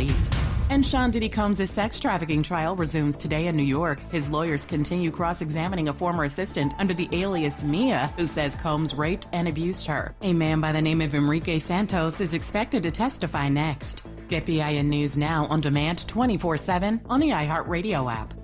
released. And Sean Diddy Combs' sex trafficking trial resumes today in New York. His lawyers continue cross-examining a former assistant under the alias Mia, who says Combs raped and abused her. A man by the name of Enrique Santos is expected to testify next. Get BIN News Now on demand 24/7 on the iHeartRadio app.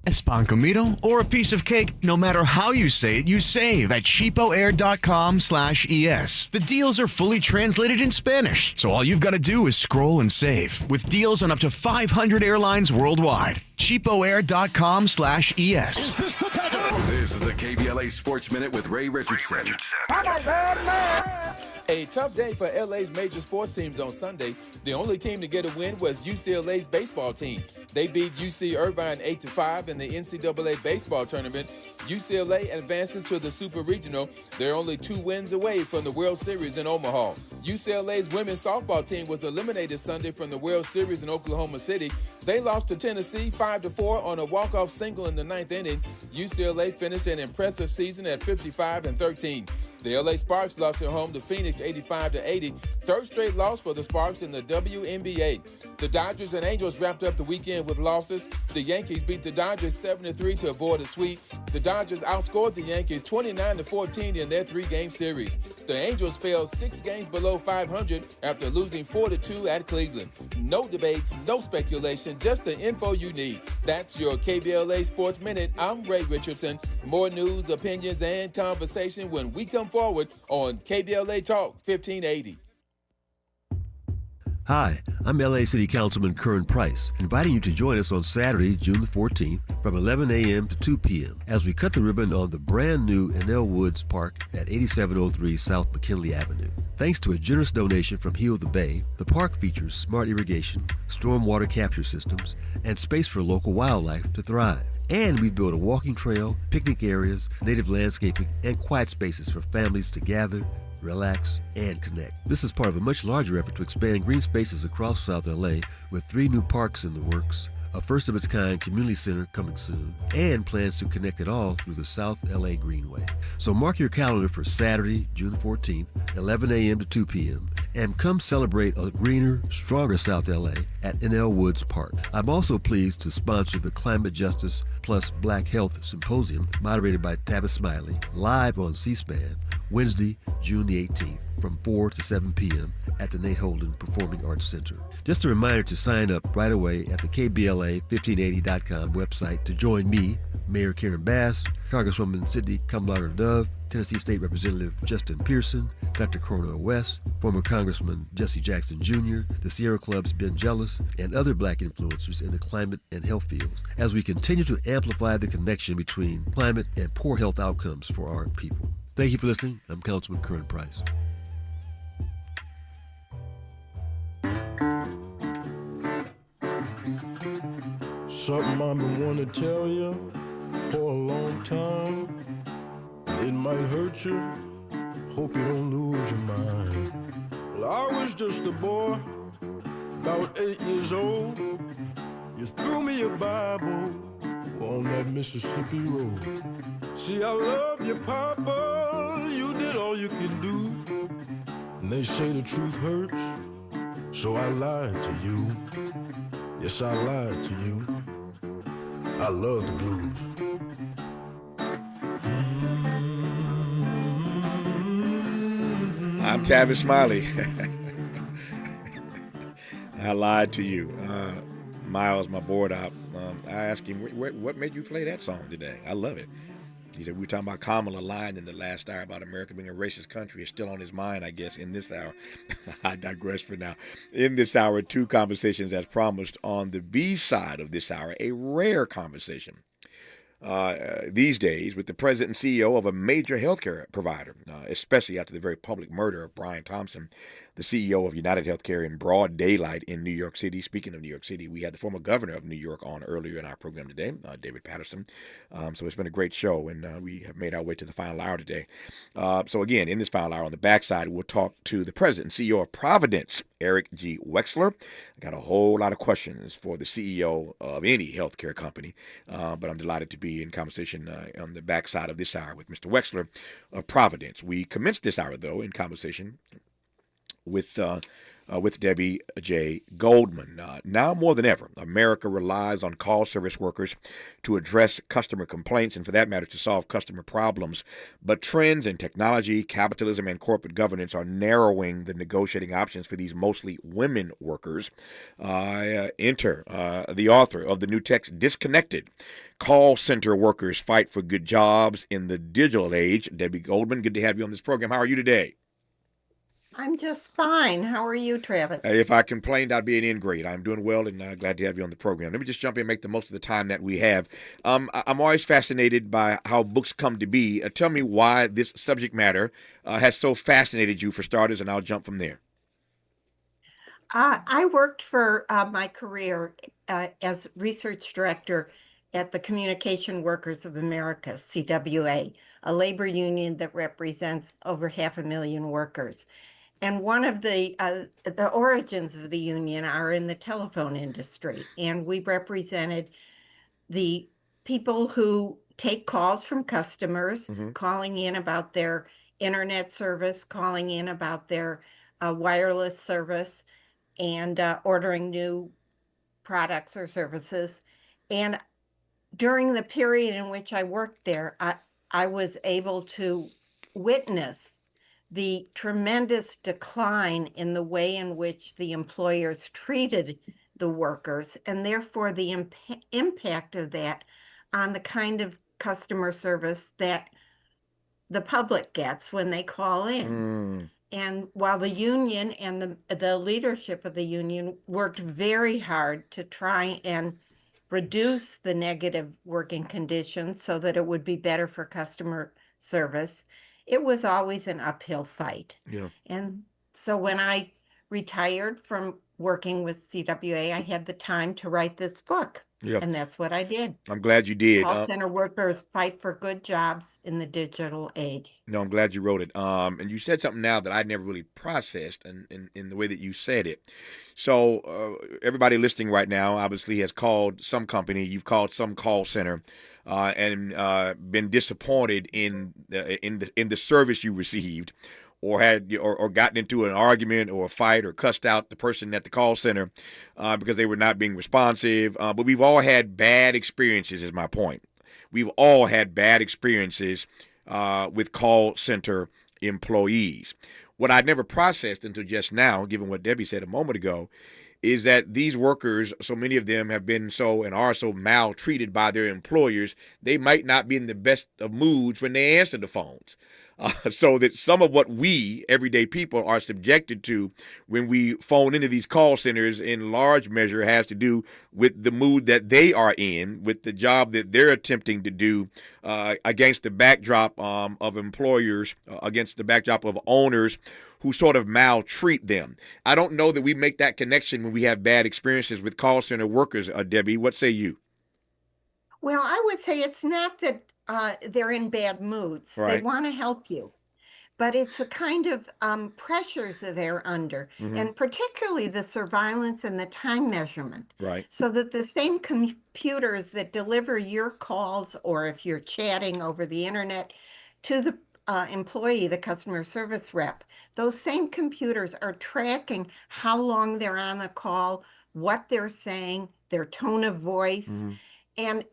A pan comido or a piece of cake, no matter how you say it, you save at cheapoair.com/ES. The deals are fully translated in Spanish, so all you've got to do is scroll and save. With deals on up to 500 airlines worldwide. cheapoair.com/ES. This is the KBLA Sports Minute with Ray Richardson. A tough day for LA's major sports teams on Sunday. The only team to get a win was UCLA's baseball team. They beat UC Irvine 8-5 in the NCAA baseball tournament. UCLA advances to the Super Regional. They're only 2 wins away from the World Series in Omaha. UCLA's women's softball team was eliminated Sunday from the World Series in Oklahoma City. They lost to Tennessee 5-4 on a walk-off single in the 9th inning. UCLA finished an impressive season at 55-13. The LA Sparks lost at home to Phoenix 85-80. Third straight loss for the Sparks in the WNBA. The Dodgers and Angels wrapped up the weekend with losses. The Yankees beat the Dodgers 7-3 to avoid a sweep. The Dodgers outscored the Yankees 29-14 in their 3-game series. The Angels fell 6 games below 500 after losing 4-2 at Cleveland. No debates, no speculation, just the info you need. That's your KBLA Sports Minute. I'm Ray Richardson. More news, opinions, and conversation when we come forward on KBLA Talk 1580. Hi, I'm LA City Councilman Curran Price, inviting you to join us on Saturday, June the 14th from 11 a.m. to 2 p.m. as we cut the ribbon on the brand new Enel Woods Park at 8703 South McKinley Avenue. Thanks to a generous donation from Heal the Bay, the park features smart irrigation, stormwater capture systems, and space for local wildlife to thrive. And we've built a walking trail, picnic areas, native landscaping, and quiet spaces for families to gather, relax, and connect. This is part of a much larger effort to expand green spaces across South LA with 3 new parks in the works, a first-of-its-kind community center coming soon, and plans to connect it all through the South LA Greenway. So mark your calendar for Saturday, June 14th, 11 a.m. to 2 p.m., and come celebrate a greener, stronger South LA at Enel Woods Park. I'm also pleased to sponsor the Climate Justice Plus Black Health Symposium, moderated by Tavis Smiley, live on C-SPAN, Wednesday, June the 18th, from 4 to 7 p.m. at the Nate Holden Performing Arts Center. Just a reminder to sign up right away at the KBLA1580.com website to join me, Mayor Karen Bass, Congresswoman Sidney Kamlager Dove, Tennessee State Representative Justin Pearson, Dr. Cornel West, former Congressman Jesse Jackson Jr., the Sierra Club's Ben Jealous, and other black influencers in the climate and health fields as we continue to amplify the connection between climate and poor health outcomes for our people. Thank you for listening. I'm Councilman Curran Price. Something I've been wanting to tell you for a long time. It might hurt you, hope you don't lose your mind. Well, I was just a boy, about 8 years old. You threw me a Bible on that Mississippi road. See, I love you, Papa, you did all you could do. And they say the truth hurts, so I lied to you. Yes, I lied to you. I love the blues. I'm Tavis Smiley. I lied to you. Miles, my board op, I asked him, what made you play that song today? I love it. He said, we were talking about Kamala lying in the last hour about America being a racist country. It's still on his mind, I guess, in this hour. I digress for now. In this hour, 2 conversations as promised. On the B side of this hour, a rare conversation. These days with the president and CEO of a major healthcare provider, especially after the very public murder of Brian Thompson, the CEO of United Healthcare in broad daylight in New York City. Speaking of New York City, we had the former governor of New York on earlier in our program today, David Patterson. So it's been a great show, and we have made our way to the final hour today. So again, in this final hour on the backside, we'll talk to the president and CEO of Providence, Erik G. Wexler. I got a whole lot of questions for the CEO of any healthcare company, but I'm delighted to be in conversation on the backside of this hour with Mr. Wexler of Providence. We commenced this hour, though, in conversation with with Debbie J. Goldman. Now more than ever, America relies on call service workers to address customer complaints and, for that matter, to solve customer problems. But trends in technology, capitalism, and corporate governance are narrowing the negotiating options for these mostly women workers. Enter the author of the new text, Disconnected: Call Center Workers Fight for Good Jobs in the Digital Age. Debbie Goldman, good to have you on this program. How are you today? I'm just fine. How are you, Travis? If I complained, I'd be an ingrate. I'm doing well and glad to have you on the program. Let me just jump in and make the most of the time that we have. I'm always fascinated by how books come to be. Tell me why this subject matter has so fascinated you, for starters, and I'll jump from there. I worked for my career as research director at the Communication Workers of America, CWA, a labor union that represents over 500,000 workers. And one of the origins of the union are in the telephone industry. And we represented the people who take calls from customers, calling in about their internet service, calling in about their wireless service, and ordering new products or services. And during the period in which I worked there, I was able to witness the tremendous decline in the way in which the employers treated the workers, and therefore the impact of that on the kind of customer service that the public gets when they call in. And while the union and the leadership of the union worked very hard to try and reduce the negative working conditions so that it would be better for customer service, it was always an uphill fight. Yeah. And so when I retired from working with CWA, I had the time to write this book. Yep. And that's what I did. I'm glad you did. Call center workers fight for good jobs in the digital age. No, I'm glad you wrote it. And you said something now that I never really processed in the way that you said it. So everybody listening right now obviously has called some company. You've called some call center and been disappointed in the service you received, or had or gotten into an argument or a fight or cussed out the person at the call center because they were not being responsive. But we've all had bad experiences, is my point. We've all had bad experiences with call center employees. What I'd never processed until just now, given what Debbie said a moment ago, is that these workers, so many of them have been so and are so maltreated by their employers, they might not be in the best of moods when they answer the phones. So that some of what we, everyday people, are subjected to when we phone into these call centers in large measure has to do with the mood that they are in, with the job that they're attempting to do against the backdrop of employers, against the backdrop of owners who sort of maltreat them. I don't know that we make that connection when we have bad experiences with call center workers, Debbie. What say you? Well, I would say it's not that they're in bad moods. Right. They want to help you. But it's the kind of pressures that they're under, and particularly the surveillance and the time measurement. Right. So that the same computers that deliver your calls, or if you're chatting over the internet, to the employee, the customer service rep, those same computers are tracking how long they're on the call, what they're saying, their tone of voice, and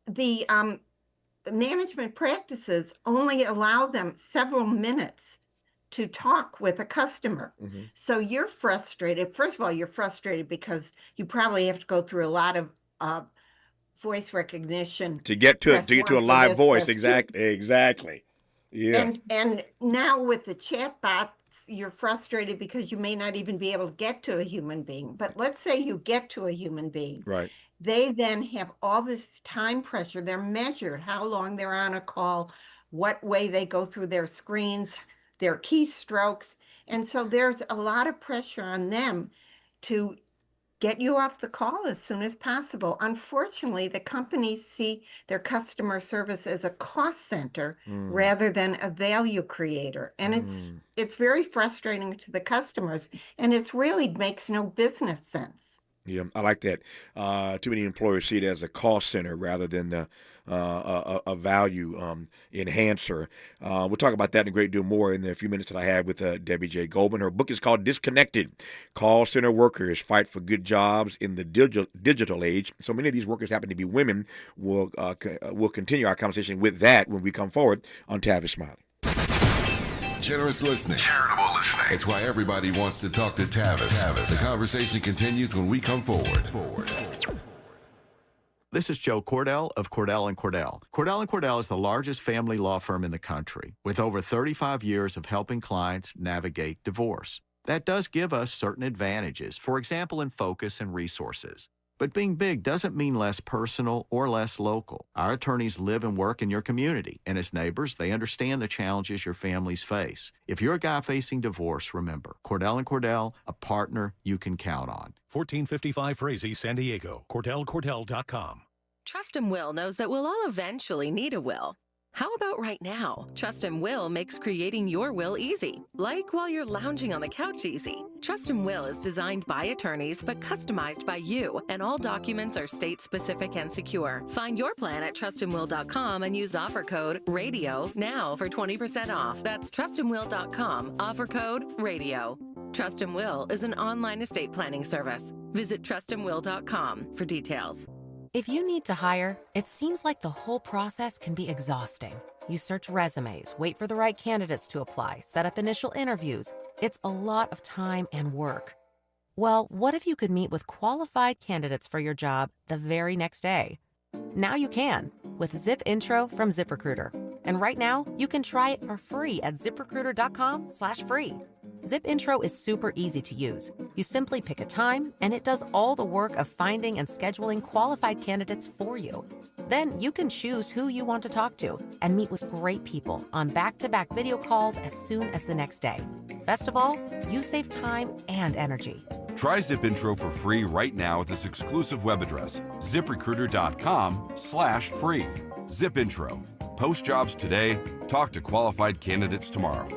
the management practices only allow them several minutes to talk with a customer. So you're frustrated. First of all, you're frustrated because you probably have to go through a lot of voice recognition to get to a live voice. Exactly. Yeah. And now with the chatbots, you're frustrated because you may not even be able to get to a human being. But let's say you get to a human being. Right. They then have all this time pressure. They're measured how long they're on a call, what way they go through their screens, their keystrokes. And so there's a lot of pressure on them to get you off the call as soon as possible. Unfortunately, the companies see their customer service as a cost center rather than a value creator. And it's very frustrating to the customers, and it really makes no business sense. Yeah, I like that. Too many employers see it as a cost center rather than a value enhancer. We'll talk about that in a great deal more in the few minutes that I have with Debbie J. Goldman. Her book is called Disconnected: Call Center Workers Fight for Good Jobs in the Digital Age. So many of these workers happen to be women. We'll continue our conversation with that when we come forward on Tavis Smiley. Generous listening. Charitable listening. It's why everybody wants to talk to Tavis. The conversation continues when we come forward. This is Joe Cordell of Cordell & Cordell. Cordell & Cordell is the largest family law firm in the country, with over 35 years of helping clients navigate divorce. That does give us certain advantages, for example, in focus and resources. But being big doesn't mean less personal or less local. Our attorneys live and work in your community, and as neighbors, they understand the challenges your families face. If you're a guy facing divorce, remember, Cordell & Cordell, a partner you can count on. 1455 Frazee, San Diego. CordellCordell.com. Trust and Will knows that we'll all eventually need a will. How about right now? Trust and Will makes creating your will easy, like while you're lounging on the couch easy. Trust and Will is designed by attorneys but customized by you, and all documents are state-specific and secure. Find your plan at trustandwill.com and use offer code RADIO now for 20% off. That's trustandwill.com, offer code RADIO. Trust and Will is an online estate planning service. Visit trustandwill.com for details. If you need to hire, it seems like the whole process can be exhausting. You search resumes, wait for the right candidates to apply, set up initial interviews. It's a lot of time and work. Well, what if you could meet with qualified candidates for your job the very next day? Now you can with Zip Intro from ZipRecruiter. And right now, you can try it for free at ZipRecruiter.com/free. Zip Intro is super easy to use. You simply pick a time, and it does all the work of finding and scheduling qualified candidates for you. Then you can choose who you want to talk to and meet with great people on back-to-back video calls as soon as the next day. Best of all, you save time and energy. Try Zip Intro for free right now at this exclusive web address, ZipRecruiter.com/free. Zip Intro. Post jobs today, talk to qualified candidates tomorrow.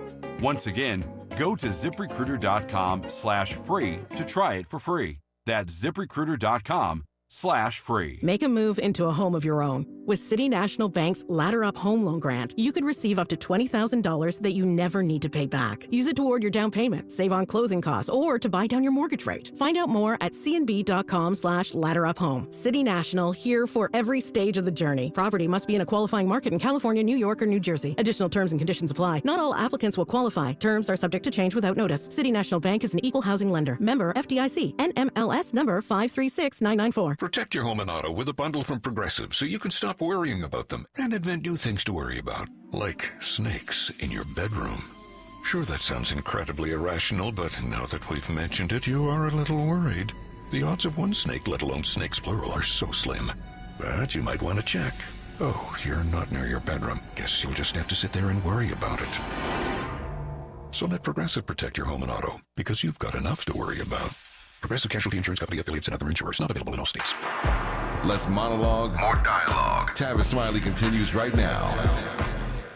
Once again, go to ZipRecruiter.com/free to try it for free. That's ZipRecruiter.com/free. Make a move into a home of your own. With City National Bank's Ladder Up Home Loan Grant, you could receive up to $20,000 that you never need to pay back. Use it toward your down payment, save on closing costs, or to buy down your mortgage rate. Find out more at cnb.com/ladderuphome. City National, here for every stage of the journey. Property must be in a qualifying market in California, New York, or New Jersey. Additional terms and conditions apply. Not all applicants will qualify. Terms are subject to change without notice. City National Bank is an equal housing lender. Member FDIC. NMLS number 536994. Protect your home and auto with a bundle from Progressive so you can stop worrying about them and invent new things to worry about, like snakes in your bedroom. Sure, that sounds incredibly irrational, but now that we've mentioned it, you are a little worried. The odds of one snake, let alone snakes plural, are so slim. But you might want to check. Oh, you're not near your bedroom. Guess you'll just have to sit there and worry about it. So let Progressive protect your home and auto, because you've got enough to worry about. Progressive Casualty Insurance Company, affiliates, and other insurers. Not available in all states. Less monologue, more dialogue. Tavis Smiley continues right now.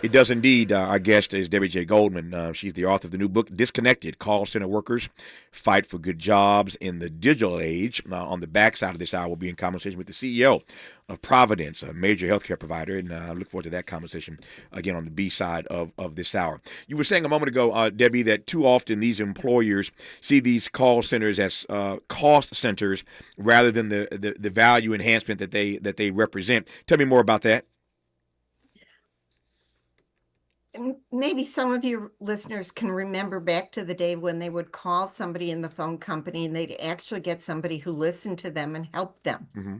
It does indeed. Our guest is Debbie J. Goldman. She's the author of the new book, Disconnected: Call Center Workers Fight for Good Jobs in the Digital Age. On the backside of this hour, we'll be in conversation with the CEO of Providence, a major healthcare provider, and I look forward to that conversation again on the B side of this hour. You were saying a moment ago, Debbie, that too often these employers see these call centers as cost centers rather than the value enhancement that they represent. Tell me more about that. Maybe some of your listeners can remember back to the day when they would call somebody in the phone company and they'd actually get somebody who listened to them and helped them. Mm-hmm.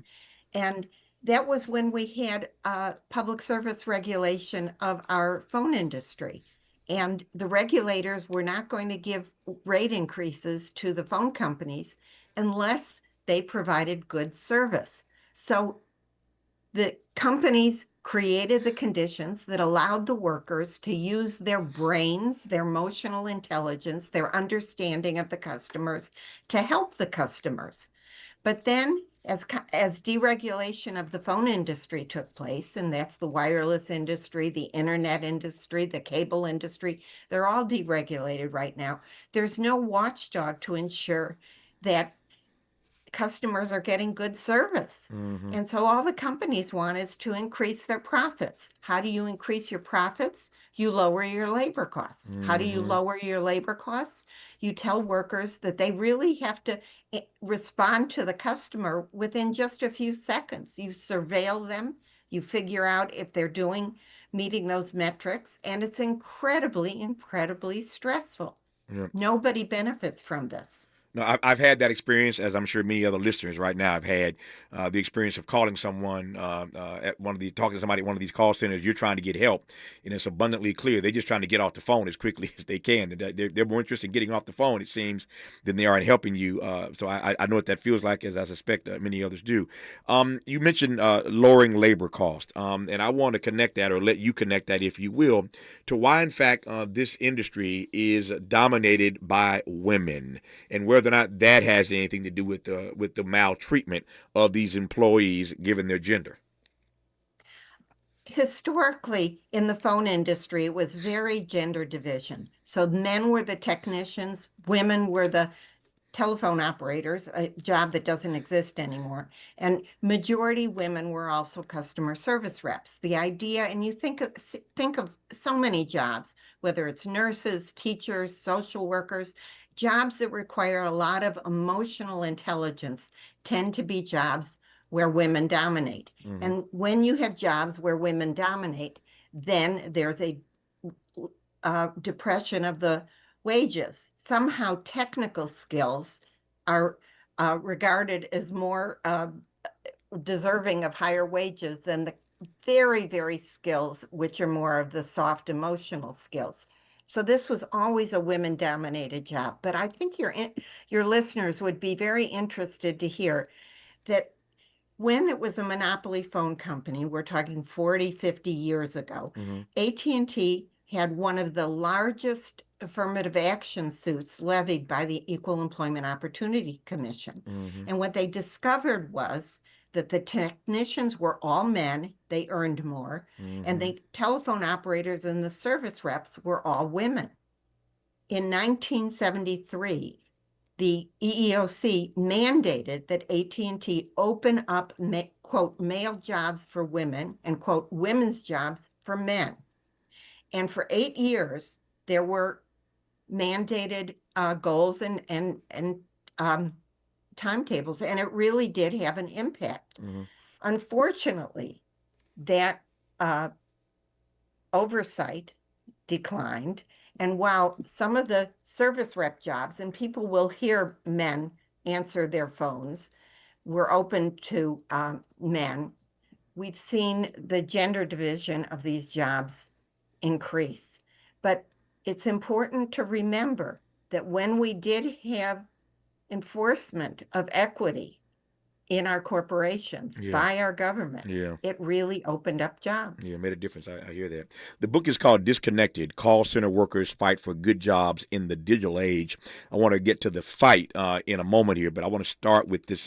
And that was when we had public service regulation of our phone industry. And the regulators were not going to give rate increases to the phone companies unless they provided good service. So the companies created the conditions that allowed the workers to use their brains, their emotional intelligence, their understanding of the customers to help the customers. But then as deregulation of the phone industry took place, and that's the wireless industry, the internet industry, the cable industry, they're all deregulated right now. There's no watchdog to ensure that customers are getting good service. Mm-hmm. And so all the companies want is to increase their profits. How do you increase your profits? You lower your labor costs. How do you Mm-hmm. lower your labor costs? You tell workers that they really have to respond to the customer within just a few seconds. You surveil them. You figure out if they're meeting those metrics, and it's incredibly, incredibly stressful. Yeah. Nobody benefits from this. No, I've had that experience, as I'm sure many other listeners right now have had the experience of calling someone talking to somebody at one of these call centers. You're trying to get help, and it's abundantly clear they're just trying to get off the phone as quickly as they can. They're more interested in getting off the phone, it seems, than they are in helping you. So I know what that feels like, as I suspect many others do. You mentioned lowering labor cost, and I want to connect that, or let you connect that, if you will, to why, in fact, this industry is dominated by women, and whether or not that has anything to do with the maltreatment of these employees given their gender. Historically, in the phone industry, it was very gender division. So men were the technicians, women were the telephone operators, a job that doesn't exist anymore. And majority women were also customer service reps. The idea, and you think of so many jobs, whether it's nurses, teachers, social workers, jobs that require a lot of emotional intelligence tend to be jobs where women dominate. Mm-hmm. And when you have jobs where women dominate, then there's a depression of the wages. Somehow technical skills are regarded as more deserving of higher wages than the very, very skills, which are more of the soft emotional skills. So this was always a women-dominated job. But I think your listeners would be very interested to hear that when it was a monopoly phone company, we're talking 40, 50 years ago, Mm-hmm. AT&T had one of the largest affirmative action suits levied by the Equal Employment Opportunity Commission. Mm-hmm. And what they discovered was that the technicians were all men, they earned more, Mm-hmm. and the telephone operators and the service reps were all women. In 1973, the EEOC mandated that AT&T open up, quote, male jobs for women and, quote, women's jobs for men. And for 8 years, there were mandated goals and timetables, and it really did have an impact. Mm-hmm. Unfortunately, that oversight declined. And while some of the service rep jobs, and people will hear men answer their phones, were open to men, we've seen the gender division of these jobs increase. But it's important to remember that when we did have enforcement of equity in our corporations by our government, it really opened up jobs. Yeah, made a difference. I hear that. The book is called Disconnected: Call Center Workers Fight for Good Jobs in the Digital Age. I want to get to the fight in a moment here, but I want to start with this,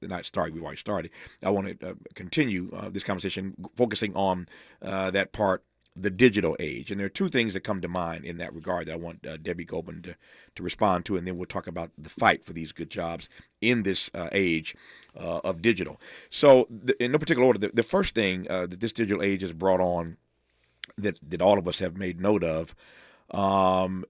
not start, we've already started. I want to continue this conversation focusing on that part, the digital age. And there are two things that come to mind in that regard that I want Debbie Goldman to respond to, and then we'll talk about the fight for these good jobs in this age of digital. So in no particular order, the first thing that this digital age has brought on that all of us have made note of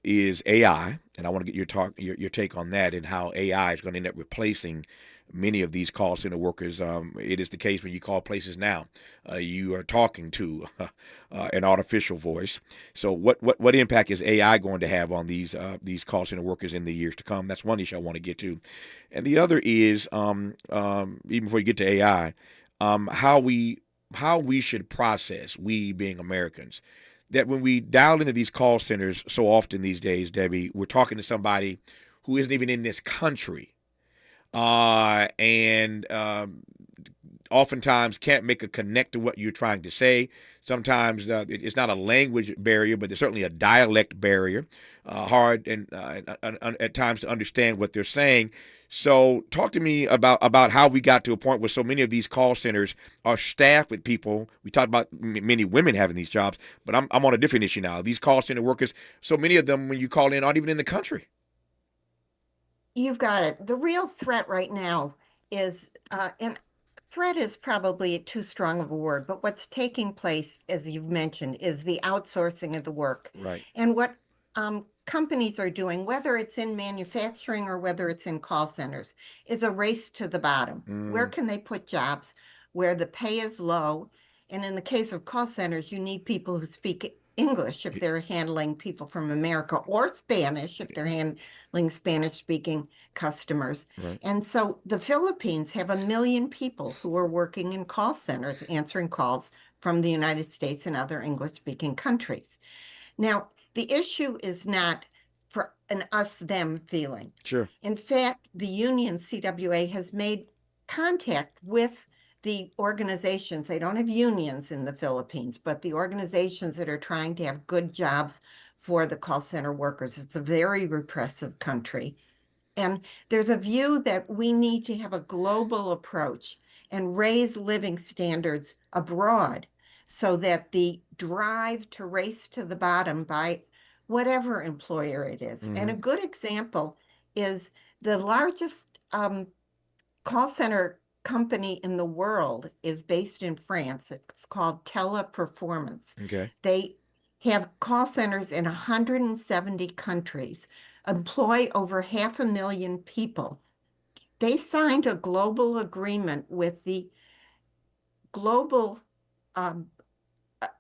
is AI. And I want to get your take on that and how AI is going to end up replacing many of these call center workers. It is the case when you call places now, you are talking to an artificial voice. So what impact is AI going to have on these call center workers in the years to come? That's one issue I want to get to. And the other is, even before you get to AI, how we should process, we being Americans, that when we dial into these call centers so often these days, Debbie, we're talking to somebody who isn't even in this country. And oftentimes can't make a connect to what you're trying to say. Sometimes it's not a language barrier, but there's certainly a dialect barrier, hard and at times to understand what they're saying. So talk to me about how we got to a point where so many of these call centers are staffed with people. We talked about many women having these jobs, but I'm on a different issue now. These call center workers, so many of them, when you call in, aren't even in the country. You've got it. The real threat right now is, and threat is probably too strong of a word, but what's taking place, as you've mentioned, is the outsourcing of the work. Right. And what companies are doing, whether it's in manufacturing or whether it's in call centers, is a race to the bottom. Where can they put jobs where the pay is low? And in the case of call centers, you need people who speak English if they're handling people from America, or Spanish if they're handling Spanish-speaking customers. Right. And so the Philippines have 1 million people who are working in call centers, answering calls from the United States and other English-speaking countries. Now, the issue is not for an us-them feeling. Sure. In fact, the union CWA has made contact with the organizations. They don't have unions in the Philippines, but the organizations that are trying to have good jobs for the call center workers. It's a very repressive country. And there's a view that we need to have a global approach and raise living standards abroad so that the drive to race to the bottom by whatever employer it is. And a good example is the largest call center company in the world is based in France. It's called Teleperformance. Okay. They have call centers in 170 countries, employ over 500,000 people. They signed a global agreement with the global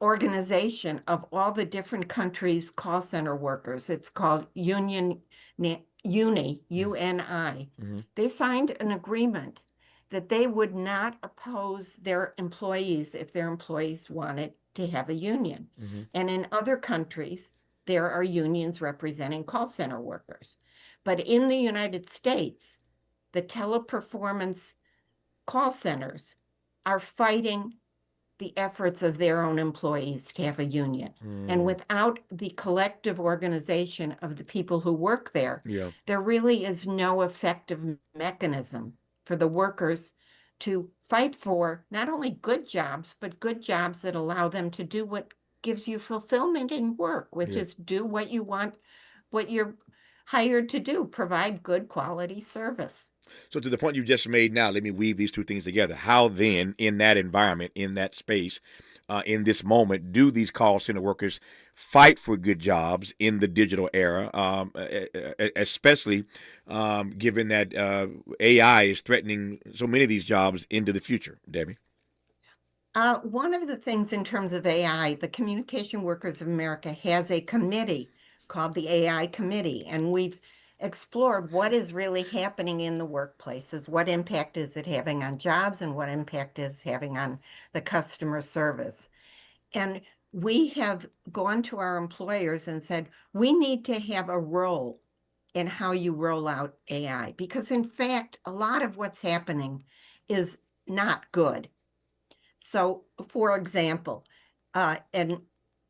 organization of all the different countries' call center workers. It's called UNI. They signed an agreement that they would not oppose their employees if their employees wanted to have a union. And in other countries, there are unions representing call center workers. But in the United States, the teleperformance call centers are fighting the efforts of their own employees to have a union. And without the collective organization of the people who work there, there really is no effective mechanism for the workers to fight for not only good jobs, but good jobs that allow them to do what gives you fulfillment in work, which is do what you want, what you're hired to do, provide good quality service. So to the point you just made now, let me weave these two things together. How then, in that environment, in that space, in this moment, do these call center workers fight for good jobs in the digital era, especially given that AI is threatening so many of these jobs into the future, Debbie? One of the things in terms of AI, the Communication Workers of America has a committee called the AI Committee, and we've explored what is really happening in the workplaces, what impact is it having on jobs, and what impact is having on the customer service. And we have gone to our employers and said, we need to have a role in how you roll out AI, because in fact, a lot of what's happening is not good. So, for example, and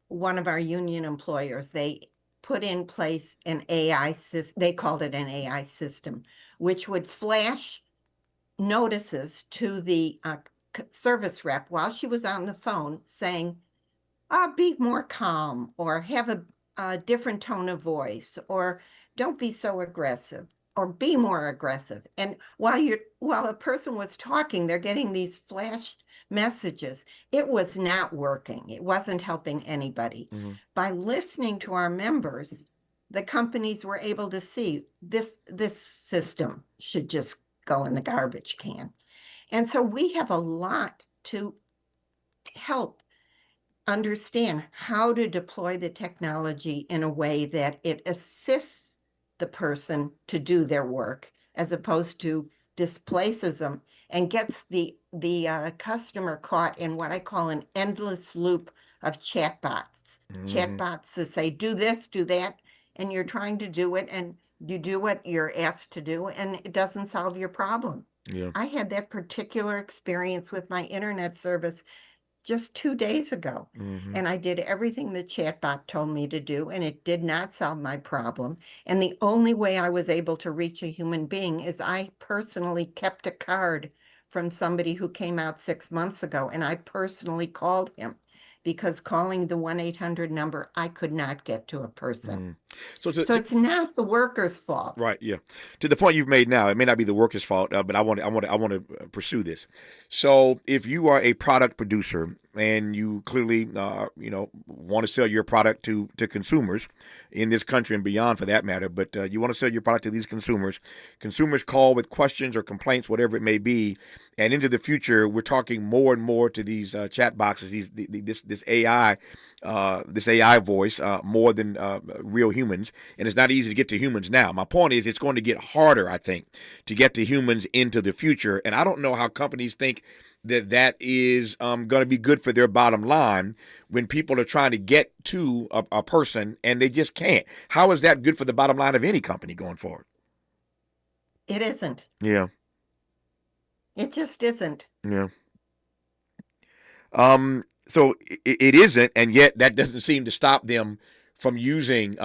one of our union employers, they put in place an AI system, they called it an AI system, which would flash notices to the service rep while she was on the phone saying, be more calm, or have a different tone of voice, or don't be so aggressive, or be more aggressive. And while a person was talking, they're getting these flash messages. It was not working. It wasn't helping anybody. By listening to our members, the companies were able to see this system should just go in the garbage can. And so we have a lot to help understand how to deploy the technology in a way that it assists the person to do their work as opposed to displaces them and gets the customer caught in what I call an endless loop of chatbots. Chatbots that say, do this, do that, and you're trying to do it, and you do what you're asked to do, and it doesn't solve your problem. I had that particular experience with my internet service just 2 days ago. And I did everything the chatbot told me to do, and it did not solve my problem. And the only way I was able to reach a human being is I personally kept a card from somebody who came out 6 months ago, and I personally called him because calling the 1-800 number, I could not get to a person. So it's not the workers' fault. Right. Yeah. To the point you've made now, it may not be the workers' fault, but I want to pursue this. So if you are a product producer and you clearly, want to sell your product to consumers in this country and beyond, for that matter, but you want to sell your product to these consumers call with questions or complaints, whatever it may be, and into the future, we're talking more and more to these chat boxes, this AI voice, more than real humans, and it's not easy to get to humans now. My point is, it's going to get harder, I think, to get to humans into the future, and I don't know how companies think that is going to be good for their bottom line when people are trying to get to a person and they just can't. How is that good for the bottom line of any company going forward? It isn't. Yeah. It just isn't. Yeah. So it isn't, and yet that doesn't seem to stop them from using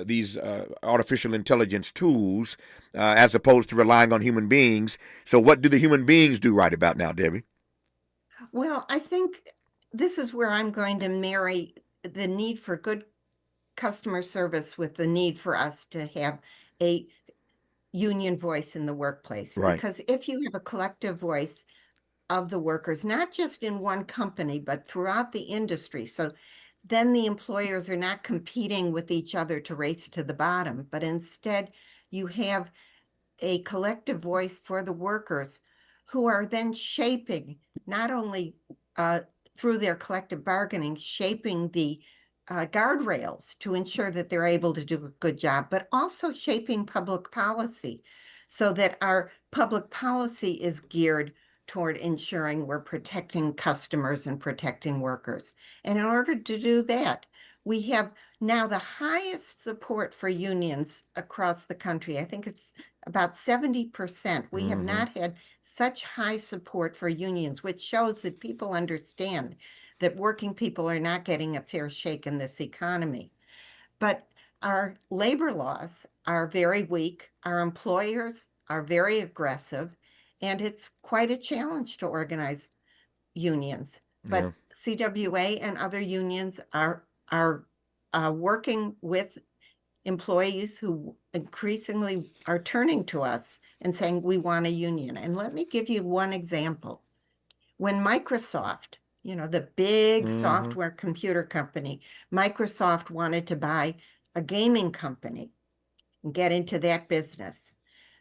these artificial intelligence tools as opposed to relying on human beings. So what do the human beings do right about now, Debbie? Well, I think this is where I'm going to marry the need for good customer service with the need for us to have a union voice in the workplace. Right. Because if you have a collective voice of the workers, not just in one company, but throughout the industry, so then the employers are not competing with each other to race to the bottom, but instead you have a collective voice for the workers who are then shaping, not only through their collective bargaining, shaping the guardrails to ensure that they're able to do a good job, but also shaping public policy so that our public policy is geared toward ensuring we're protecting customers and protecting workers. And in order to do that, we have now the highest support for unions across the country. I think it's about 70%. We have not had such high support for unions, which shows that people understand that working people are not getting a fair shake in this economy. But our labor laws are very weak. Our employers are very aggressive, and it's quite a challenge to organize unions. But CWA and other unions are working with employees who increasingly are turning to us and saying, we want a union. And let me give you one example. When Microsoft, the big software computer company, Microsoft wanted to buy a gaming company and get into that business.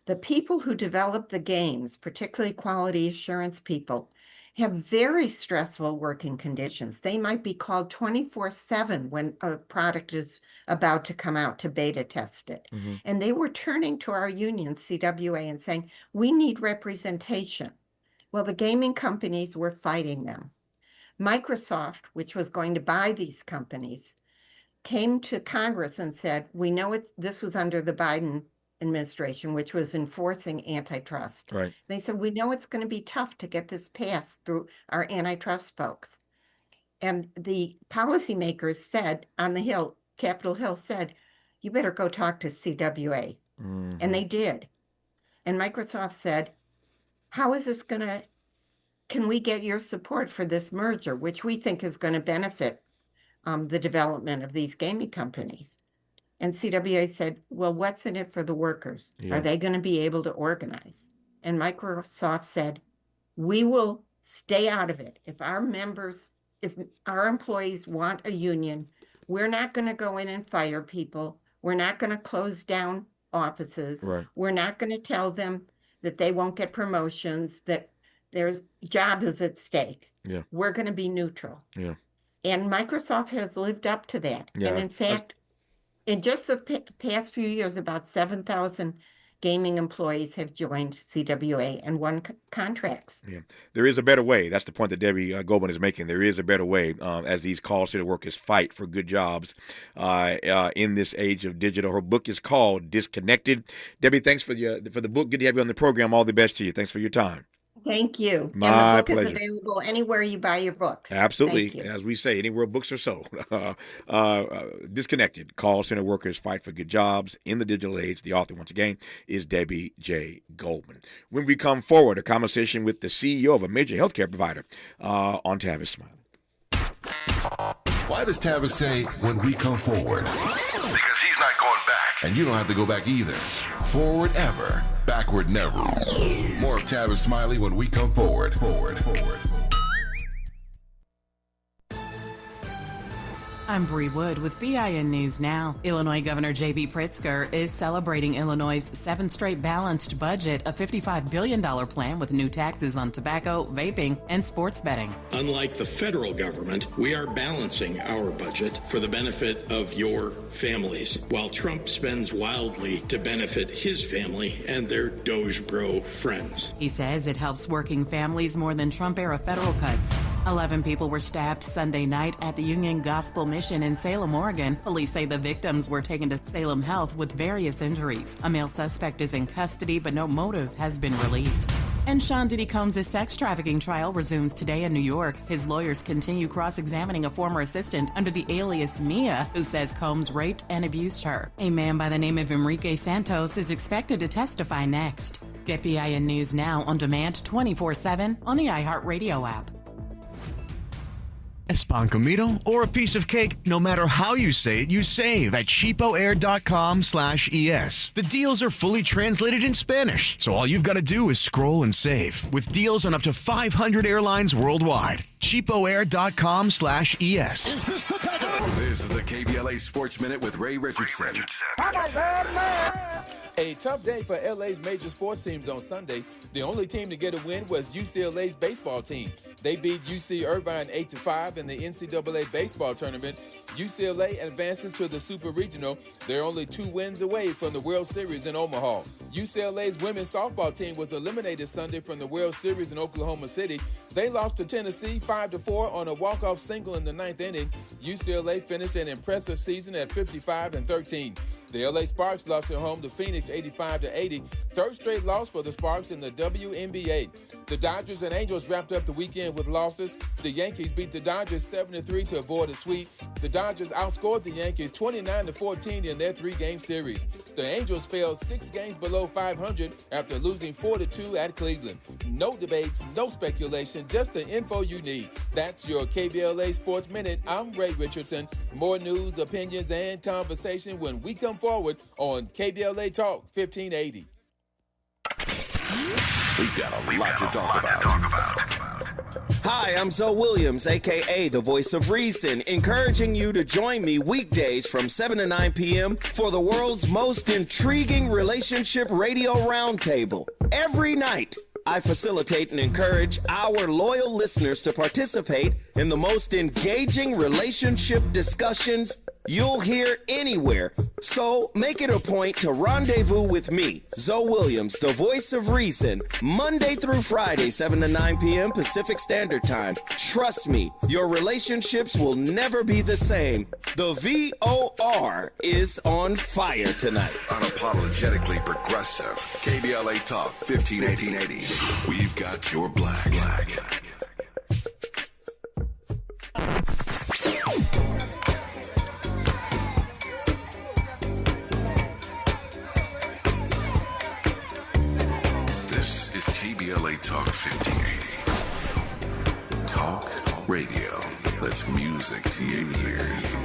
The people who develop the games, particularly quality assurance people, have very stressful working conditions. They might be called 24/7 when a product is about to come out to beta test it. And they were turning to our union, CWA, and saying, we need representation. Well, the gaming companies were fighting them. Microsoft, which was going to buy these companies, came to Congress and said, we know this was under the Biden administration, which was enforcing antitrust. Right. They said, we know it's going to be tough to get this passed through our antitrust folks. And the policymakers said on the Hill, Capitol Hill said, you better go talk to CWA. And they did. And Microsoft said, how is this can we get your support for this merger, which we think is going to benefit the development of these gaming companies? And CWA said, well, what's in it for the workers? Are they going to be able to organize? And Microsoft said, we will stay out of it. If our employees want a union, we're not going to go in and fire people. We're not going to close down offices. Right. We're not going to tell them that they won't get promotions, that their job is at stake. Yeah. We're going to be neutral. Yeah. And Microsoft has lived up to that. Yeah. And in fact, in just the past few years, about 7,000 gaming employees have joined CWA and won contracts. Yeah, there is a better way. That's the point that Debbie Goldman is making. There is a better way as these call center workers fight for good jobs in this age of digital. Her book is called Disconnected. Debbie, thanks for the book. Good to have you on the program. All the best to you. Thanks for your time. Thank you. My and the book pleasure. is available anywhere you buy your books. Absolutely. As we say, anywhere books are sold. Disconnected. Call center workers fight for good jobs in the digital age. The author, once again, is Debbie J. Goldman. When we come forward, a conversation with the CEO of a major healthcare provider on Tavis Smiley. Why does Tavis say, when we come forward? Because he's not going back. And you don't have to go back either. Forward ever, backward never. More of Tavis Smiley when we come forward. Forward. I'm Bree Wood with BIN News Now. Illinois Governor J.B. Pritzker is celebrating Illinois' 7th straight balanced budget, a $55 billion plan with new taxes on tobacco, vaping, and sports betting. Unlike the federal government, we are balancing our budget for the benefit of your families, while Trump spends wildly to benefit his family and their Doge Bro friends. He says it helps working families more than Trump-era federal cuts. 11 people were stabbed Sunday night at the Union Gospel Mission in Salem, Oregon. Police say the victims were taken to Salem Health with various injuries. A male suspect is in custody, but no motive has been released. And Sean Diddy Combs' sex trafficking trial resumes today in New York. His lawyers continue cross-examining a former assistant under the alias Mia, who says Combs raped and abused her. A man by the name of Enrique Santos is expected to testify next. Get BIN News Now on demand 24/7 on the iHeartRadio app. Espancomido or a piece of cake, no matter how you say it, you save at cheapoair.com/ES. The deals are fully translated in Spanish, so all you've got to do is scroll and save with deals on up to 500 airlines worldwide. cheapoair.com/ES. This is the KBLA Sports Minute with Ray Richardson. A tough day for LA's major sports teams on Sunday. The only team to get a win was UCLA's baseball team. They beat UC Irvine 8-5 in the NCAA baseball tournament. UCLA advances to the Super Regional. They're only 2 wins away from the World Series in Omaha. UCLA's women's softball team was eliminated Sunday from the World Series in Oklahoma City. They lost to Tennessee 5-4 on a walk-off single in the 9th inning. UCLA finished an impressive season at 55-13. The LA Sparks lost at home to Phoenix 85-80. Third straight loss for the Sparks in the WNBA. The Dodgers and Angels wrapped up the weekend with losses. The Yankees beat the Dodgers 7-3 to avoid a sweep. The Dodgers outscored the Yankees 29-14 in their 3-game series. The Angels fell 6 games below 500 after losing 4-2 at Cleveland. No debates, no speculation, just the info you need. That's your KBLA Sports Minute. I'm Ray Richardson. More news, opinions, and conversation when we come forward on KBLA Talk 1580. We've got a lot to talk about. Hi, I'm Zoe Williams, a.k.a. the voice of reason, encouraging you to join me weekdays from 7 to 9 p.m. for the world's most intriguing relationship radio roundtable. Every night, I facilitate and encourage our loyal listeners to participate in the most engaging relationship discussions you'll hear anywhere. So make it a point to rendezvous with me, Zoe Williams, the voice of reason, Monday through Friday, 7 to 9 p.m. Pacific Standard Time. Trust me, your relationships will never be the same. The VOR is on fire tonight. Unapologetically progressive. KBLA Talk 1580. We've got your black. This is KBLA Talk 1580. Talk radio. That's music to your ears.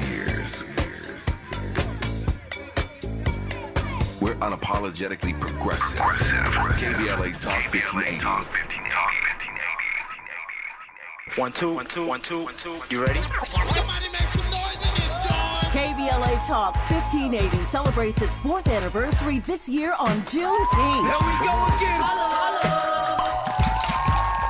We're unapologetically progressive. KBLA Talk 1580. 1 2 1 2 1 2 1 2. You ready? Somebody make some noise in this joint. KBLA Talk 1580 celebrates its 4th anniversary this year on Juneteenth. Here we go again.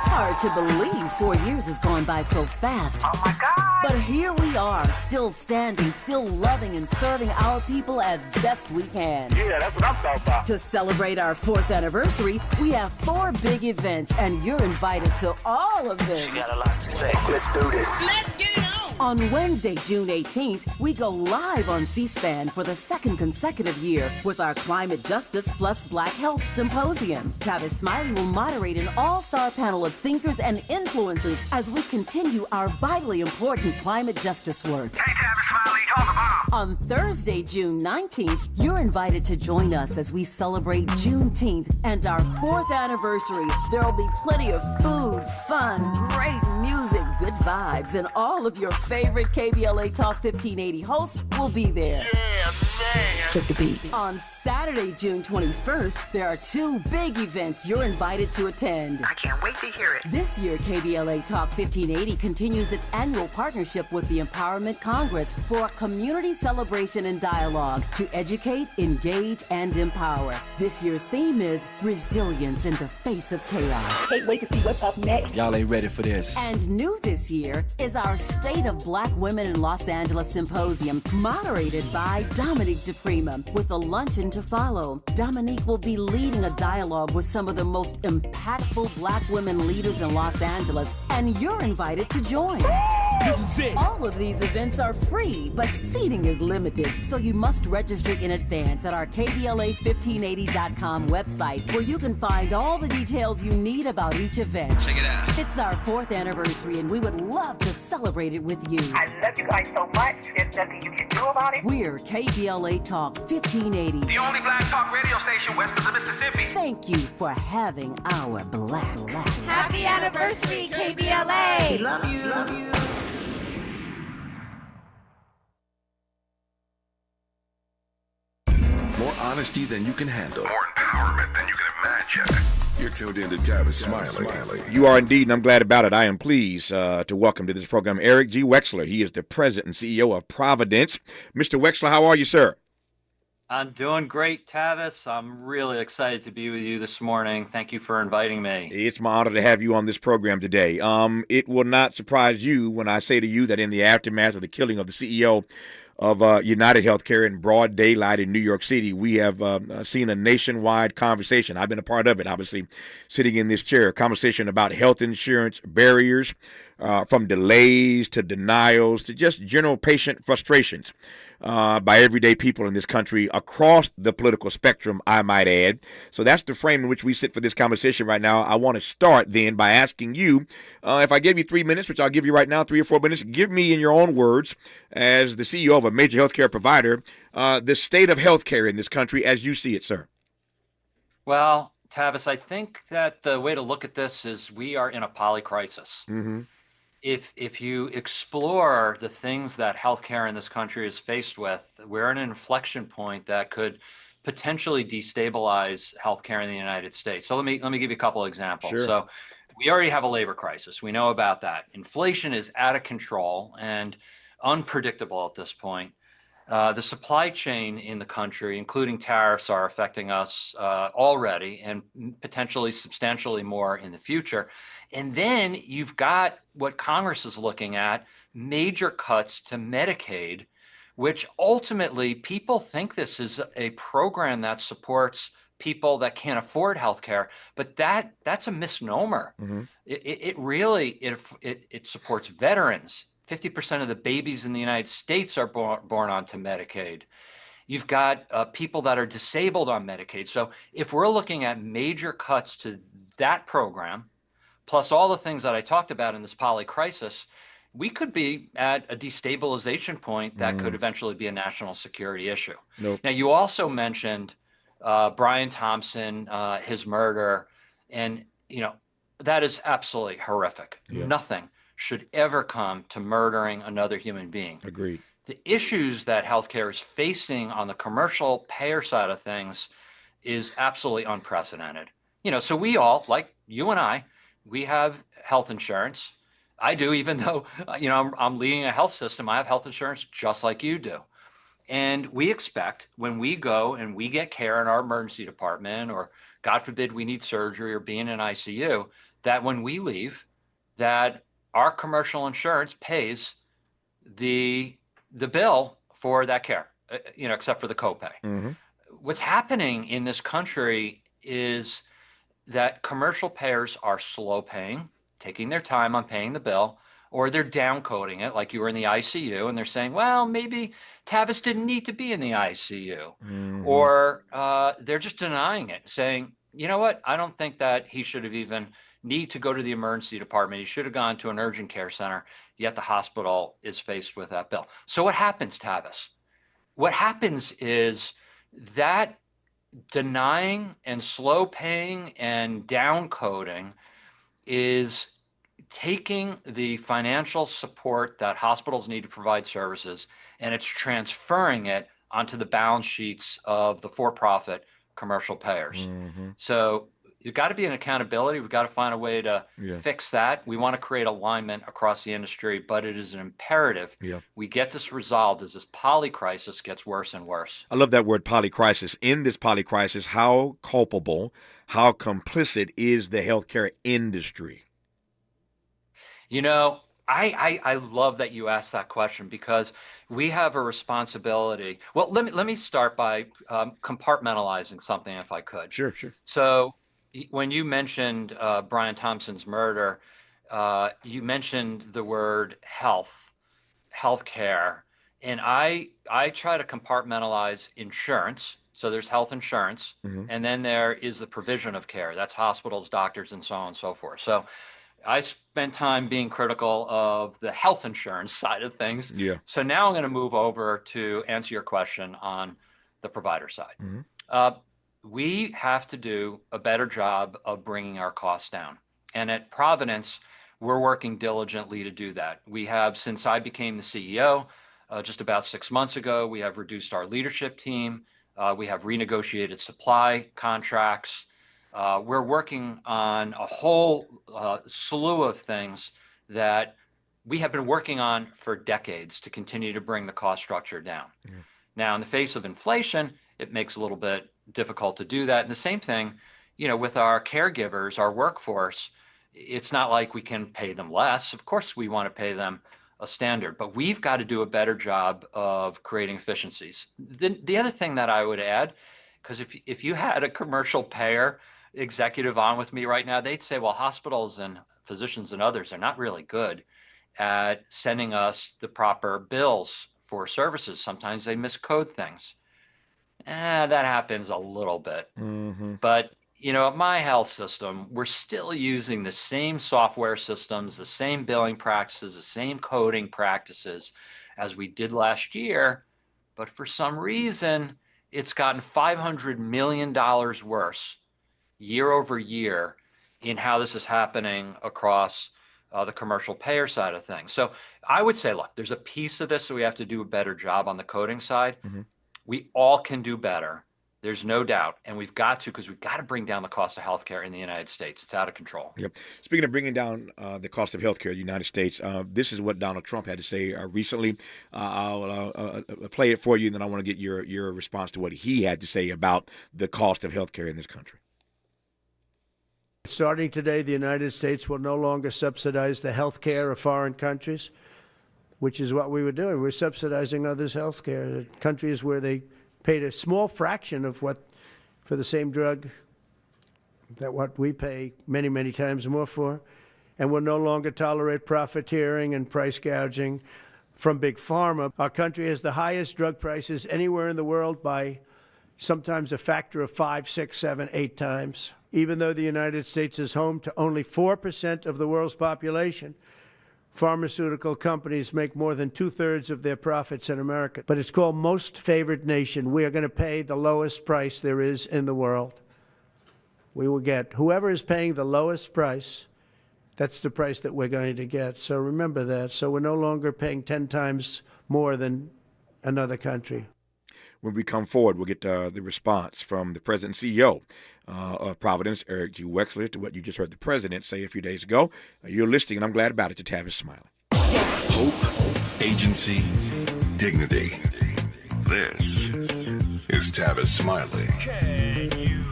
Hard to believe 4 years has gone by so fast. Oh my God. But here we are, still standing, still loving and serving our people as best we can. Yeah, that's what I'm talking about. To celebrate our 4th anniversary, we have 4 big events, and you're invited to all of them. She got a lot to say. Let's do this. Let's get it on. On Wednesday, June 18th, we go live on C-SPAN for the 2nd consecutive year with our Climate Justice plus Black Health Symposium. Tavis Smiley will moderate an all-star panel of thinkers and influencers as we continue our vitally important climate justice work. Hey, Tavis Smiley, talk about. On Thursday, June 19th, you're invited to join us as we celebrate Juneteenth and our 4th anniversary. There will be plenty of food, fun, great music, good vibes, and all of your favorite KBLA Talk 1580 host will be there. Yeah, man. Flip the beat. On Saturday, June 21st, there are 2 big events you're invited to attend. I can't wait to hear it. This year, KBLA Talk 1580 continues its annual partnership with the Empowerment Congress for a community celebration and dialogue to educate, engage, and empower. This year's theme is Resilience in the Face of Chaos. Can't wait to see what's up next. Y'all ain't ready for this. And new this year is our State of Black Women in Los Angeles Symposium, moderated by Dominique DePrima, with a luncheon to follow. Dominique will be leading a dialogue with some of the most impactful Black women leaders in Los Angeles, and you're invited to join. This is it. All of these events are free, but seating is limited, so you must register in advance at our KBLA1580.com website, where you can find all the details you need about each event. Check it out. It's our 4th anniversary, and we would love to celebrate it with you. I love you guys so much. There's nothing you can do about it. We're KBLA Talk 1580. The only black talk radio station west of the Mississippi. Thank you for having our black. Happy anniversary, KBLA. Love you. Love you. More honesty than you can handle. More empowerment than you can imagine. You're tuned in to Tavis Smiley. You are indeed, and I'm glad about it. I am pleased to welcome to this program Erik G. Wexler. He is the president and CEO of Providence. Mr. Wexler, how are you, sir? I'm doing great, Tavis. I'm really excited to be with you this morning. Thank you for inviting me. It's my honor to have you on this program today. It will not surprise you when I say to you that in the aftermath of the killing of the CEO of United Healthcare in broad daylight in New York City, we have seen a nationwide conversation. I've been a part of it, obviously, sitting in this chair, a conversation about health insurance barriers, from delays to denials to just general patient frustrations by everyday people in this country across the political spectrum, I might add. So that's the frame in which we sit for this conversation right now. I want to start then by asking you, if I gave you 3 minutes, which I'll give you right now, 3 or 4 minutes, give me in your own words, as the CEO of a major healthcare provider, the state of healthcare in this country as you see it, sir. Well, Tavis, I think that the way to look at this is we are in a polycrisis. Mm-hmm. If you explore the things that healthcare in this country is faced with, we're at an inflection point that could potentially destabilize healthcare in the United States. So let me give you a couple of examples. Sure. So we already have a labor crisis. We know about that. Inflation is out of control and unpredictable at this point. The supply chain in the country, including tariffs, are affecting us already and potentially substantially more in the future. And then you've got what Congress is looking at, major cuts to Medicaid, which ultimately people think this is a program that supports people that can't afford health care, but that's a misnomer. Mm-hmm. It really supports veterans. 50% of the babies in the United States are born onto Medicaid. You've got people that are disabled on Medicaid. So if we're looking at major cuts to that program, plus all the things that I talked about in this polycrisis, we could be at a destabilization point that could eventually be a national security issue. Nope. Now, you also mentioned Brian Thompson, his murder, and that is absolutely horrific. Yeah. Nothing should ever come to murdering another human being. Agreed. The issues that healthcare is facing on the commercial payer side of things is absolutely unprecedented. So we all, like you and I, we have health insurance. I do, even though, I'm leading a health system, I have health insurance just like you do. And we expect when we go and we get care in our emergency department, or God forbid we need surgery or be in an ICU, that when we leave, that our commercial insurance pays the bill for that care, except for the copay. Mm-hmm. What's happening in this country is that commercial payers are slow paying, taking their time on paying the bill, or they're down coding it, like you were in the ICU, and they're saying, well, maybe Tavis didn't need to be in the ICU. Mm-hmm. Or they're just denying it, saying, you know what, I don't think that he should have even need to go to the emergency department. He should have gone to an urgent care center, yet the hospital is faced with that bill. So what happens, Tavis? What happens is that denying and slow paying and down coding is taking the financial support that hospitals need to provide services, and it's transferring it onto the balance sheets of the for-profit commercial payers. So you've got to be an accountability. We've got to find a way to fix that. We want to create alignment across the industry, but it is an imperative we get this resolved as this polycrisis gets worse and worse. I love that word, polycrisis. In this polycrisis, how culpable, how complicit is the healthcare industry? You know, I love that you asked that question, because we have a responsibility. Well, let me start by compartmentalizing something, if I could. Sure. So when you mentioned Brian Thompson's murder, you mentioned the word healthcare, and I try to compartmentalize insurance. So there's health insurance, and then there is the provision of care. That's hospitals, doctors, and so on and so forth. So I spent time being critical of the health insurance side of things. So now I'm going to move over to answer your question on the provider side. We have to do a better job of bringing our costs down. And at Providence, we're working diligently to do that. We have, since I became the CEO just about 6 months ago, we have reduced our leadership team. We have renegotiated supply contracts. We're working on a whole slew of things that we have been working on for decades to continue to bring the cost structure down. Now, in the face of inflation, it makes it a little bit difficult to do that. And the same thing, with our caregivers, our workforce, it's not like we can pay them less. Of course, we want to pay them a standard, but we've got to do a better job of creating efficiencies. The other thing that I would add, because if you had a commercial payer executive on with me right now, they'd say, well, hospitals and physicians and others are not really good at sending us the proper bills for services. Sometimes they miscode things. That happens a little bit. But, at my health system, we're still using the same software systems, the same billing practices, the same coding practices as we did last year. But for some reason, it's gotten $500 million worse year over year in how this is happening across the commercial payer side of things. So I would say, look, there's a piece of this that we have to do a better job on the coding side. We all can do better. There's no doubt. And we've got to, because we've got to bring down the cost of healthcare in the United States. It's out of control. Speaking of bringing down the cost of healthcare in the United States, this is what Donald Trump had to say recently. I'll play it for you, and then I want to get your response to what he had to say about the cost of healthcare in this country. Starting today, the United States will no longer subsidize the health care of foreign countries, which is what we were doing. We're subsidizing others' health care. Countries where they paid a small fraction of what, for the same drug, that what we pay many, many times more for. And we'll no longer tolerate profiteering and price gouging from Big Pharma. Our country has the highest drug prices anywhere in the world by sometimes a factor of 5, 6, 7, 8 times. Even though the United States is home to only 4% of the world's population, pharmaceutical companies make more than 2/3 of their profits in America. But it's called most favored nation. We are going to pay the lowest price there is in the world. We will get whoever is paying the lowest price, that's the price that we're going to get. So remember that. So we're no longer paying 10 times more than another country. When we come forward, we'll get the response from the president and CEO of Providence, Erik G. Wexler, to what you just heard the president say a few days ago. You're listening, and I'm glad about it, to Tavis Smiley. Hope, agency, dignity. This is Tavis Smiley. Can you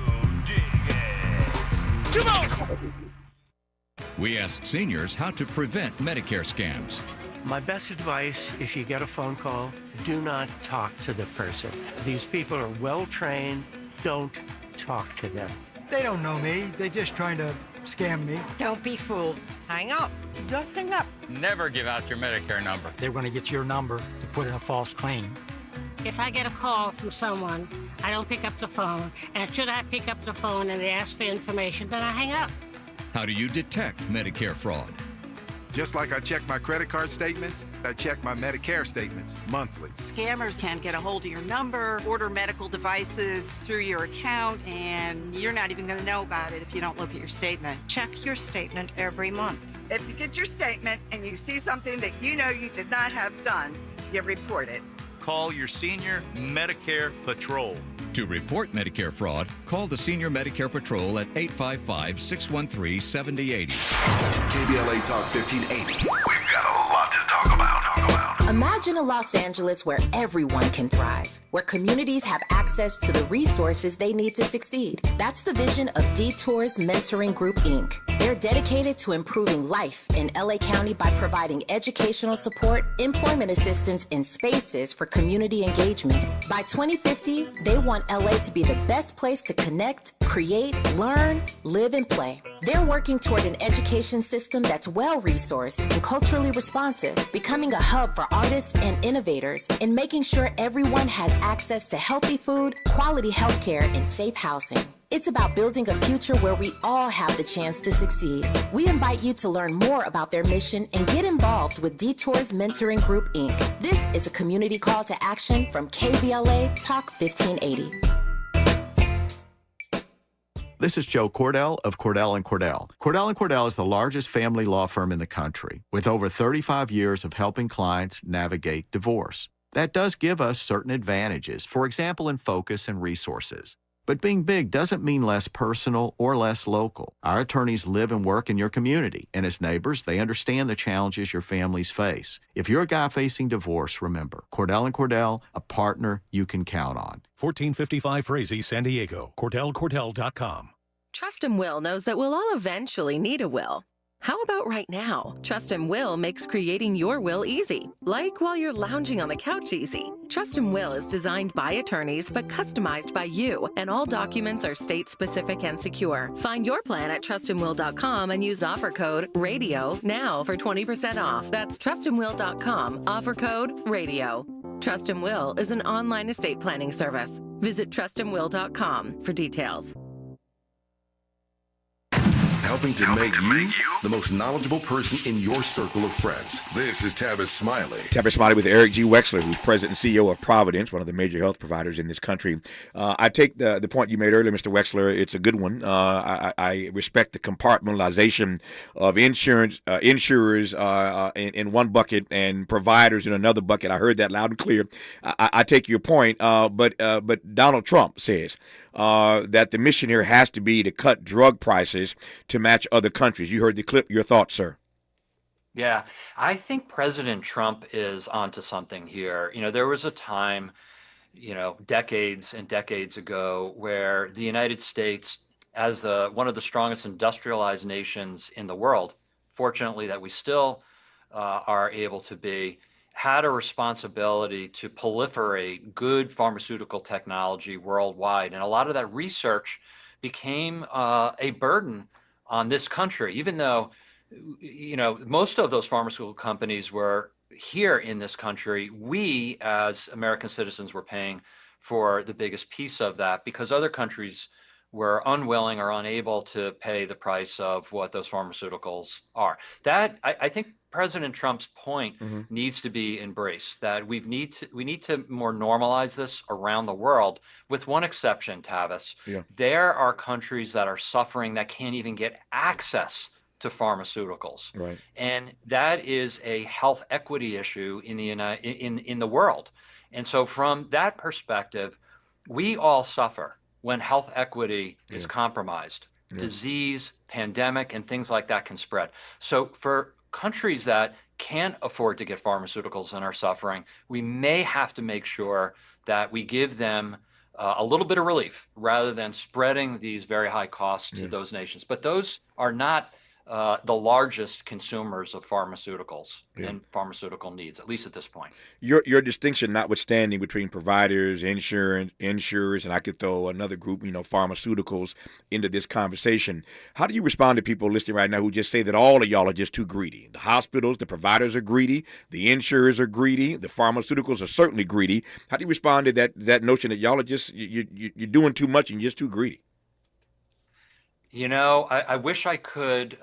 dig it? Come on! We asked seniors how to prevent Medicare scams. My best advice, if you get a phone call, do not talk to the person. These people are well-trained. Don't talk to them. They don't know me. They're just trying to scam me. Don't be fooled. Hang up. Just hang up. Never give out your Medicare number. They're going to get your number to put in a false claim. If I get a call from someone, I don't pick up the phone. And should I pick up the phone and they ask for information, then I hang up. How do you detect Medicare fraud? Just like I check my credit card statements, I check my Medicare statements monthly. Scammers can get a hold of your number, order medical devices through your account, and you're not even going to know about it if you don't look at your statement. Check your statement every month. If you get your statement and you see something that you know you did not have done, you report it. Call your senior Medicare Patrol. To report Medicare fraud, call the Senior Medicare Patrol at 855-613-7080. KBLA Talk 1580. We've got a lot to talk about. Imagine a Los Angeles where everyone can thrive, where communities have access to the resources they need to succeed. That's the vision of Detours Mentoring Group, Inc. They're dedicated to improving life in LA County by providing educational support, employment assistance, and spaces for community engagement. By 2050, they want LA to be the best place to connect, create, learn, live, and play. They're working toward an education system that's well-resourced and culturally responsive, becoming a hub for artists and innovators, and making sure everyone has access to healthy food, quality healthcare, and safe housing. It's about building a future where we all have the chance to succeed. We invite you to learn more about their mission and get involved with Detours Mentoring Group, Inc. This is a community call to action from KBLA Talk 1580. This is Joe Cordell of Cordell & Cordell. Cordell & Cordell is the largest family law firm in the country, with over 35 years of helping clients navigate divorce. That does give us certain advantages, for example, in focus and resources. But being big doesn't mean less personal or less local. Our attorneys live and work in your community, and as neighbors, they understand the challenges your families face. If you're a guy facing divorce, remember, Cordell & Cordell, a partner you can count on. 1455 Frazee, San Diego. CordellCordell.com. Trust and Will knows that we'll all eventually need a will. How about right now? Trust and Will makes creating your will easy, like while you're lounging on the couch easy. Trust and Will is designed by attorneys but customized by you, and all documents are state-specific and secure. Find your plan at trustandwill.com and use offer code RADIO now for 20% off. That's trustandwill.com, offer code RADIO. Trust and Will is an online estate planning service. Visit trustandwill.com for details. Helping to make you the most knowledgeable person in your circle of friends. This is Tavis Smiley. Tavis Smiley with Erik G. Wexler, who's president and CEO of Providence, one of the major health providers in this country. I take the point you made earlier, Mr. Wexler. It's a good one. I respect the compartmentalization of insurers in one bucket and providers in another bucket. I heard that loud and clear. I take your point, but Donald Trump says that the mission here has to be to cut drug prices to match other countries. You heard the clip. Your thoughts, sir? Yeah, I think President Trump is onto something here. You know, there was a time, decades and decades ago where the United States, as one of the strongest industrialized nations in the world, fortunately that we still are able to be, had a responsibility to proliferate good pharmaceutical technology worldwide. And a lot of that research became a burden on this country, even though, most of those pharmaceutical companies were here in this country. We, as American citizens, were paying for the biggest piece of that because other countries were unwilling or unable to pay the price of what those pharmaceuticals are. That, I think, President Trump's point needs to be embraced, that we need to more normalize this around the world, with one exception, Tavis. Yeah. There are countries that are suffering that can't even get access to pharmaceuticals. Right. And that is a health equity issue in the world. And so from that perspective, we all suffer when health equity is compromised. Yeah. Disease, pandemic, and things like that can spread. So for countries that can't afford to get pharmaceuticals and are suffering, we may have to make sure that we give them a little bit of relief rather than spreading these very high costs to those nations. But those are not the largest consumers of pharmaceuticals and pharmaceutical needs, at least at this point. Your distinction notwithstanding between providers, insurers, and I could throw another group, pharmaceuticals into this conversation. How do you respond to people listening right now who just say that all of y'all are just too greedy? The hospitals, the providers are greedy, the insurers are greedy, the pharmaceuticals are certainly greedy. How do you respond to that notion that y'all are just, you're doing too much and you're just too greedy? I wish I could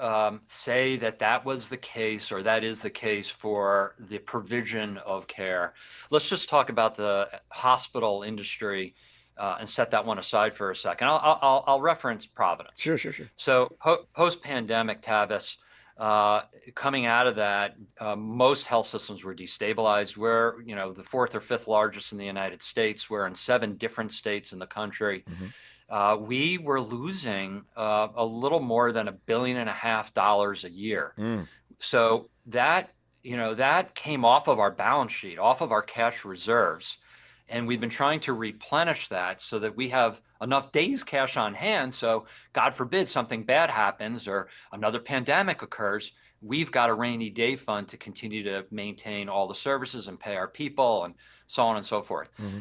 say that was the case or that is the case for the provision of care. Let's just talk about the hospital industry and set that one aside for a second. I'll reference Providence. Sure. So post-pandemic, Tavis, coming out of that, most health systems were destabilized. We're, the fourth or fifth largest in the United States. We're in 7 different states in the country. Mm-hmm. We were losing a little more than $1.5 billion a year. So that came off of our balance sheet, off of our cash reserves. And we've been trying to replenish that so that we have enough days cash on hand. So God forbid something bad happens or another pandemic occurs, we've got a rainy day fund to continue to maintain all the services and pay our people and so on and so forth. Mm-hmm.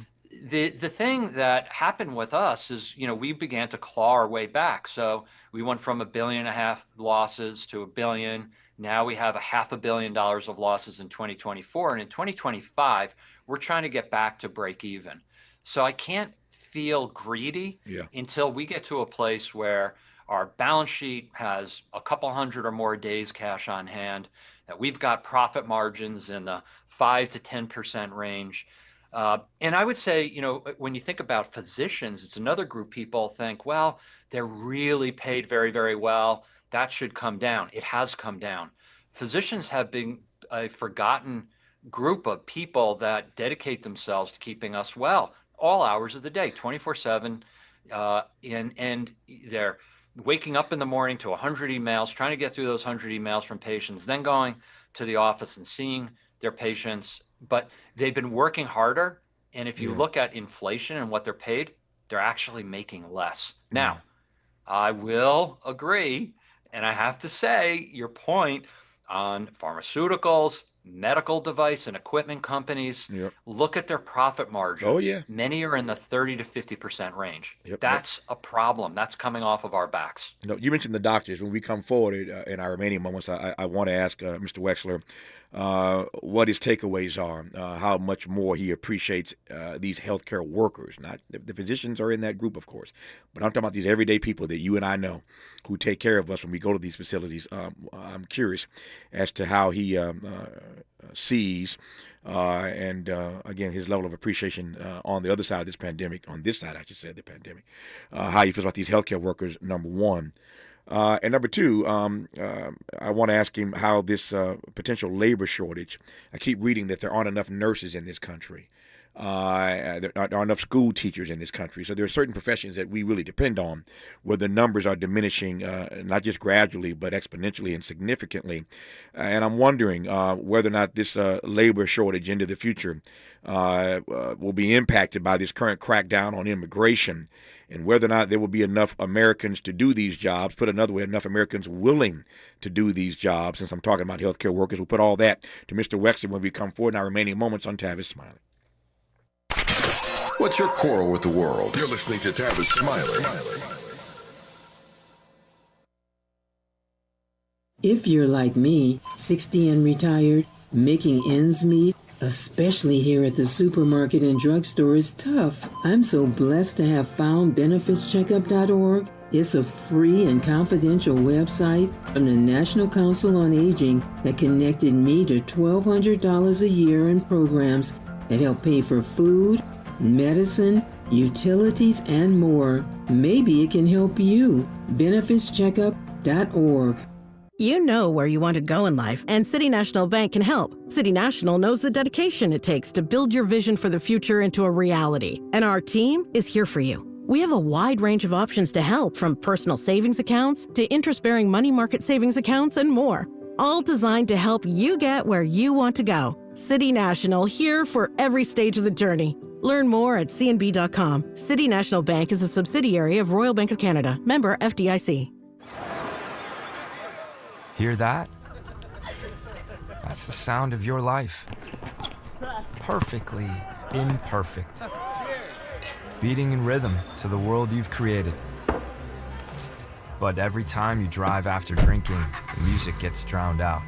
The thing that happened with us is, we began to claw our way back. So we went from $1.5 billion losses to $1 billion. Now we have $500 million of losses in 2024. And in 2025, we're trying to get back to break even. So I can't feel greedy until we get to a place where our balance sheet has a couple hundred or more days cash on hand, that we've got profit margins in the 5 to 10% range. And I would say, when you think about physicians, it's another group people think, well, they're really paid very, very well. That should come down. It has come down. Physicians have been a forgotten group of people that dedicate themselves to keeping us well all hours of the day, 24/7. And they're waking up in the morning to 100 emails, trying to get through those 100 emails from patients, then going to the office and seeing their patients. But they've been working harder. And if you look at inflation and what they're paid, they're actually making less. Now, I will agree, and I have to say, your point on pharmaceuticals, medical device and equipment companies, look at their profit margin. Oh, yeah. Many are in the 30 to 50% range. That's a problem. That's coming off of our backs. You mentioned the doctors. When we come forward in our remaining moments, I want to ask Mr. Wexler what his takeaways are, how much more he appreciates these healthcare workers. Not the physicians are in that group, of course, but I'm talking about these everyday people that you and I know who take care of us when we go to these facilities. I'm curious as to how he sees and again, his level of appreciation on the other side of this pandemic, on this side, I should say, of the pandemic, how he feels about these healthcare workers, number one. And number two, I want to ask him how this potential labor shortage, I keep reading that there aren't enough nurses in this country. There aren't enough school teachers in this country. So there are certain professions that we really depend on where the numbers are diminishing, not just gradually, but exponentially and significantly. And I'm wondering whether or not this labor shortage into the future will be impacted by this current crackdown on immigration, and whether or not there will be enough Americans to do these jobs. Put another way, enough Americans willing to do these jobs. Since I'm talking about healthcare workers, we'll put all that to Mr. Wexler when we come forward in our remaining moments on Tavis Smiley. What's your quarrel with the world? You're listening to Tavis Smiley. If you're like me, 60 and retired, making ends meet, especially here at the supermarket and drugstore, is tough. I'm so blessed to have found benefitscheckup.org. It's a free and confidential website from the National Council on Aging that connected me to $1,200 a year in programs that help pay for food, medicine, utilities, and more. Maybe it can help you. benefitscheckup.org. You know where you want to go in life, and City National Bank can help. City National knows the dedication it takes to build your vision for the future into a reality, and our team is here for you. We have a wide range of options to help, from personal savings accounts to interest-bearing money market savings accounts and more, all designed to help you get where you want to go. City National, here for every stage of the journey. Learn more at cnb.com. City National Bank is a subsidiary of Royal Bank of Canada, member FDIC. Hear that? That's the sound of your life. Perfectly imperfect. Beating in rhythm to the world you've created. But every time you drive after drinking, the music gets drowned out.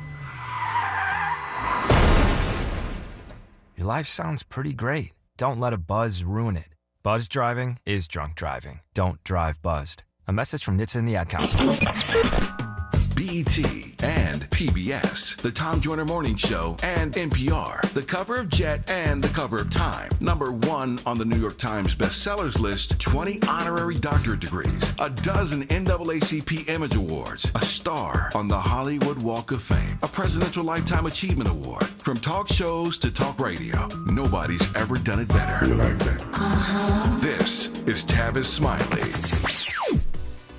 Your life sounds pretty great. Don't let a buzz ruin it. Buzz driving is drunk driving. Don't drive buzzed. A message from NHTSA and the Ad Council. BET and PBS, the Tom Joyner Morning Show, and NPR, the cover of Jet and the cover of Time. #1 on the New York Times bestsellers list, 20 honorary doctorate degrees, a dozen NAACP Image Awards, a star on the Hollywood Walk of Fame, a Presidential Lifetime Achievement Award. From talk shows to talk radio, nobody's ever done it better. You like that? This is Tavis Smiley.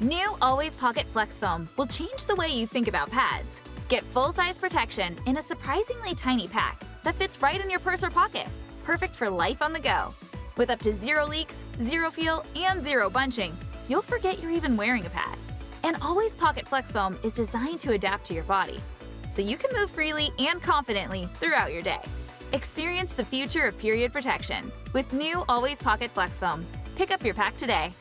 New Always Pocket Flex Foam will change the way you think about pads. Get full-size protection in a surprisingly tiny pack that fits right in your purse or pocket. Perfect for life on the go. With up to 0 leaks, 0 feel, and 0 bunching, you'll forget you're even wearing a pad. And Always Pocket Flex Foam is designed to adapt to your body, so you can move freely and confidently throughout your day. Experience the future of period protection with new Always Pocket Flex Foam. Pick up your pack today.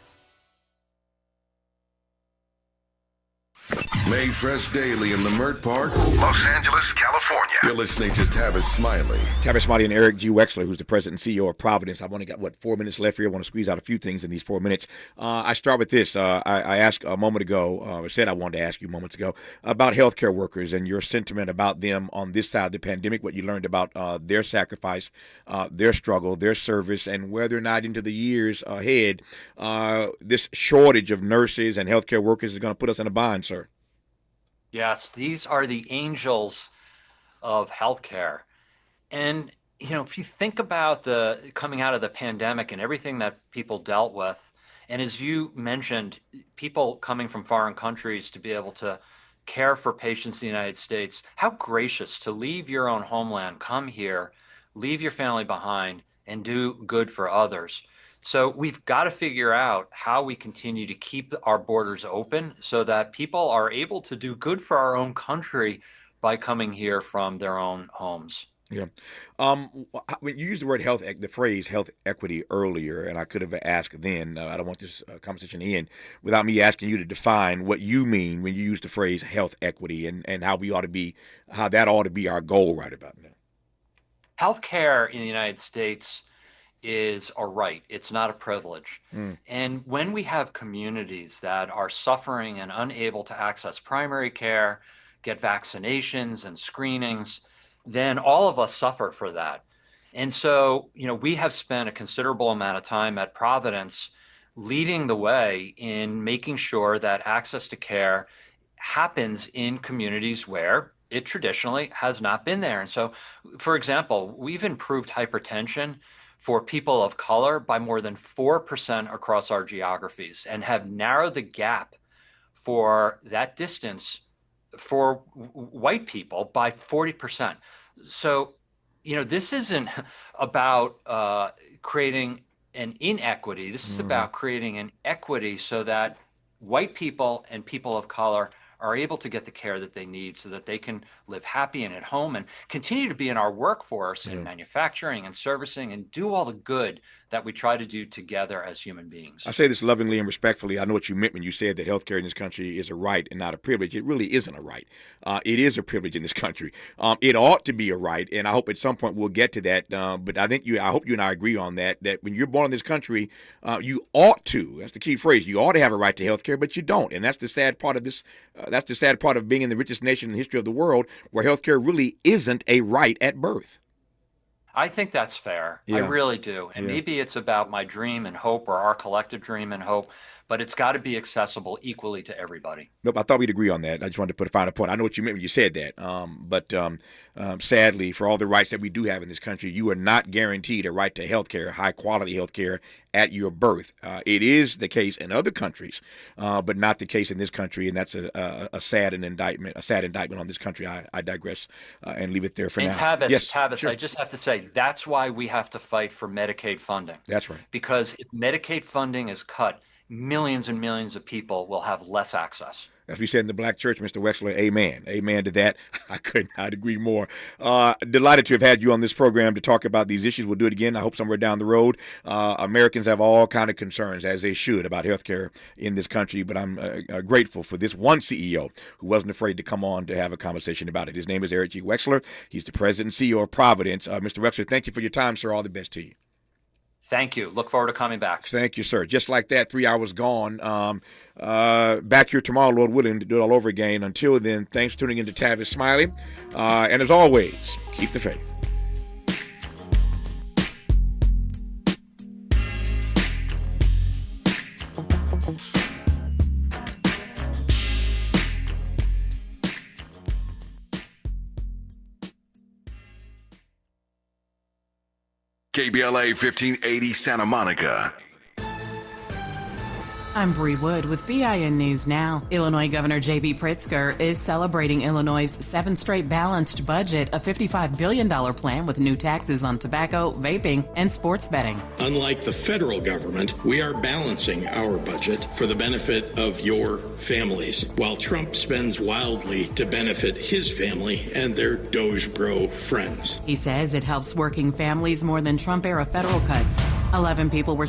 Made fresh daily in Leimert Park, Los Angeles, California. You're listening to Tavis Smiley. Tavis Smiley and Erik G. Wexler, who's the president and CEO of Providence. I've only got, 4 minutes left here. I want to squeeze out a few things in these 4 minutes. I start with this. I asked a moment ago, said I wanted to ask you moments ago, about healthcare workers and your sentiment about them on this side of the pandemic, what you learned about their sacrifice, their struggle, their service, and whether or not into the years ahead, this shortage of nurses and healthcare workers is going to put us in a bind, sir. Yes, these are the angels of healthcare. And, if you think about the coming out of the pandemic and everything that people dealt with, and as you mentioned, people coming from foreign countries to be able to care for patients in the United States, how gracious to leave your own homeland, come here, leave your family behind, and do good for others. So we've got to figure out how we continue to keep our borders open so that people are able to do good for our own country by coming here from their own homes. Yeah. When you used the phrase health equity earlier, and I could have asked then, I don't want this conversation to end without me asking you to define what you mean when you use the phrase health equity and how that ought to be our goal right about now. Healthcare in the United States is a right. It's not a privilege. And when we have communities that are suffering and unable to access primary care, get vaccinations and screenings, then all of us suffer for that. And so, we have spent a considerable amount of time at Providence leading the way in making sure that access to care happens in communities where it traditionally has not been there. And so, for example, we've improved hypertension for people of color by more than 4% across our geographies and have narrowed the gap for that distance for white people by 40%. So, this isn't about creating an inequity. This is about creating an equity so that white people and people of color are able to get the care that they need so that they can live happy and at home and continue to be in our workforce in manufacturing and servicing and do all the good that we try to do together as human beings. I say this lovingly and respectfully. I know what you meant when you said that healthcare in this country is a right and not a privilege. It really isn't a right. It is a privilege in this country. It ought to be a right, and I hope at some point we'll get to that. But I hope you and I agree on that when you're born in this country, you ought to. That's the key phrase. You ought to have a right to healthcare, but you don't, and that's the sad part of this. That's the sad part of being in the richest nation in the history of the world, where healthcare really isn't a right at birth. I think that's fair. I really do. And maybe it's about my dream and hope, or our collective dream and hope, but it's got to be accessible equally to everybody. Nope, I thought we'd agree on that. I just wanted to put a finer point. I know what you meant when you said that. But sadly, for all the rights that we do have in this country, you are not guaranteed a right to health care, high-quality health care at your birth. It is the case in other countries, but not the case in this country, and that's a sad indictment on this country. I digress and leave it there for now. Tavis, sure. I just have to say, that's why we have to fight for Medicaid funding. That's right. Because if Medicaid funding is cut, millions and millions of people will have less access. As we said in the black church, Mr. Wexler, amen. Amen to that. I could not agree more. Delighted to have had you on this program to talk about these issues. We'll do it again, I hope, somewhere down the road. Americans have all kind of concerns, as they should, about healthcare in this country, but I'm grateful for this one CEO who wasn't afraid to come on to have a conversation about it. His name is Erik G. Wexler. He's the president and CEO of Providence. Mr. Wexler, thank you for your time, sir. All the best to you. Thank you. Look forward to coming back. Thank you, sir. Just like that, 3 hours gone. Back here tomorrow, Lord willing, to do it all over again. Until then, thanks for tuning in to Tavis Smiley. And as always, keep the faith. KBLA 1580 Santa Monica. I'm Bree Wood with BIN News Now. Illinois Governor J.B. Pritzker is celebrating Illinois' 7th straight balanced budget, a $55 billion plan with new taxes on tobacco, vaping, and sports betting. Unlike the federal government, we are balancing our budget for the benefit of your families, while Trump spends wildly to benefit his family and their Doge Bro friends. He says it helps working families more than Trump-era federal cuts. 11 people were